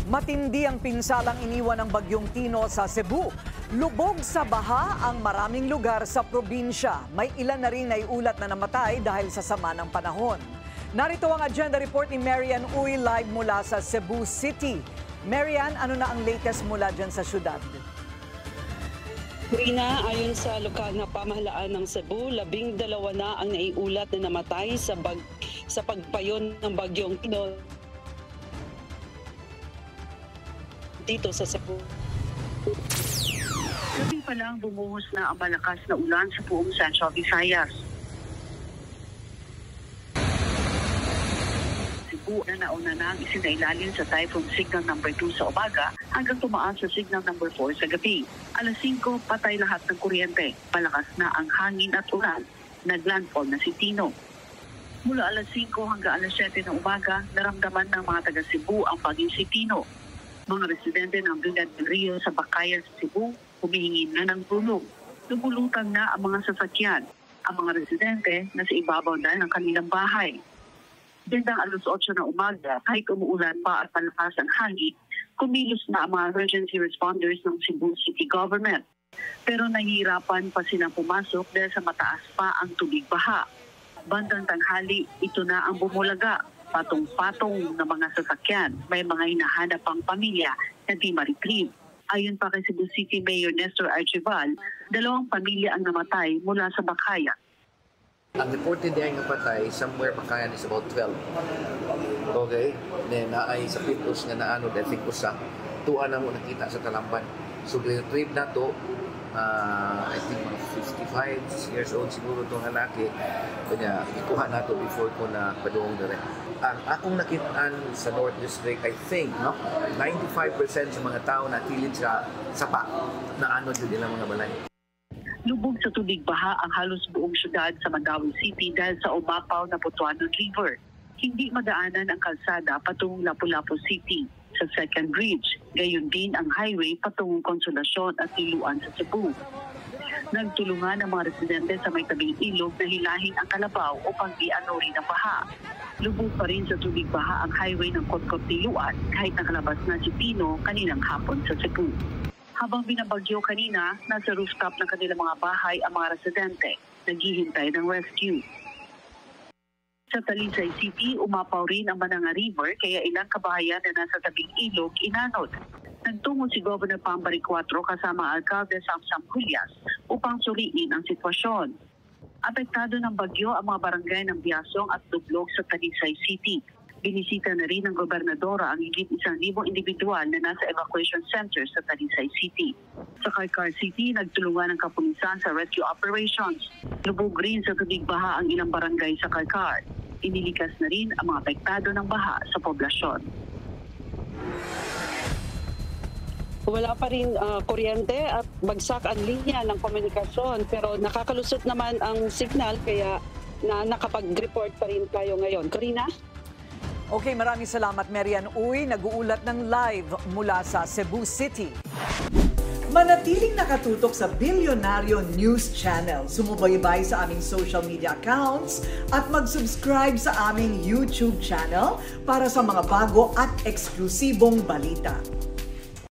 Matindi ang pinsalang iniwan ng Bagyong Tino sa Cebu. Lubog sa baha ang maraming lugar sa probinsya. May ilan na rin naiulat na namatay dahil sa sama ng panahon. Narito ang agenda report ni Marian Uy live mula sa Cebu City. Marian, ano na ang latest mula dyan sa syudad? Rina, ayon sa lokal na pamahalaan ng Cebu, 12 na ang naiulat na namatay sa pagpayon ng Bagyong Tino dito sa Cebu. Gabi pa lang bumuhos na ang malakas na ulan sa buong Central Visayas. Cebu na nauna na ang isinailalim sa Typhoon Signal number 2 sa umaga hanggang tumaas sa Signal number 4 sa gabi. Alas 5, patay lahat ng kuryente. Malakas na ang hangin at ulan. Naglandfall na si Tino. Mula alas 5 hanggang alas 7 ng umaga, naramdaman ng mga taga Cebu ang paging si Tino. Mga residente ng Villa del Rio sa Bakayan sa Cebu, humihingi na ng tulong. Lumulutang na ang mga sasakyan. Ang mga residente nasa ibabaw na ng kanilang bahay. Bandang alas 8 ng umaga, kahit umuulan pa at malakas ang hangin, kumilos na ang mga emergency responders ng Cebu City Government. Pero nahihirapan pa silang pumasok dahil sa mataas pa ang tubig baha. Bandang tanghali, ito na ang bumulaga. Patong-patong na mga sasakyan. May mga hinahanap pang pamilya na di ma-retrieve. Ayon pa kay Cebu City Mayor Nestor Archival, 2 pamilya ang namatay mula sa Bakayan. Ang reported din ng patay, somewhere Bakayan is about 12. Okay? Then naay sa pitos nga naano, I think usa. Tuan na mo nakita sa Talamban. So, retrieve na to, I think mga 55 years old siguro itong lalaki. Kanya, ikuha na to before ko na padungong direct. Ang akong nakitaan sa North District, I think, no, 95% sa mga tao na tilid sa sapa na ano din nilang mga balay. Lubog sa tubig baha ang halos buong syudad sa Mandaue City dahil sa umapaw na Butuanon River. Hindi madaanan ang kalsada patungong Lapu-Lapu City sa Second Bridge. Gayon din ang highway patungong Consolacion at Iluan sa Cebu. Nagtulungan ang mga residente sa may tabing ilog na hilahin ang kalabaw upang di-anorin ang baha. Lubog pa rin sa tubig baha ang highway ng Kotkot-Iluan kahit nakalabas na si Tino kaninang hapon sa Cebu. Habang binabagyo kanina, nasa rooftop ng kanilang mga bahay ang mga residente, naghihintay ng rescue. Sa Talisay City, umapaw rin ang Mananga River kaya ilang kabahayan na nasa tabing ilog inanod. Nagtungo si Governor Pambari 4 kasama ang Alcalde Samsam Julias upang suriin ang sitwasyon. Apektado ng bagyo ang mga barangay ng Biasong at Dublog sa Talisay City. Binisita na rin ng gobernadora ang higit 1,000 individual na nasa evacuation center sa Talisay City. Sa Karkar City, nagtulungan ng kapulisan sa rescue operations. Lubog rin sa tubig baha ang ilang barangay sa Karkar. Inilikas na rin ang mga apektado ng baha sa poblasyon. Wala pa rin kuryente at bagsak ang linya ng komunikasyon pero nakakalusot naman ang signal kaya nakapag-report pa rin tayo ngayon. Karina? Okay, maraming salamat Marian Uy. Nag-uulat ng live mula sa Cebu City. Manatiling nakatutok sa Bilyonaryo News Channel. Sumubaybay sa aming social media accounts at mag-subscribe sa aming YouTube channel para sa mga bago at eksklusibong balita.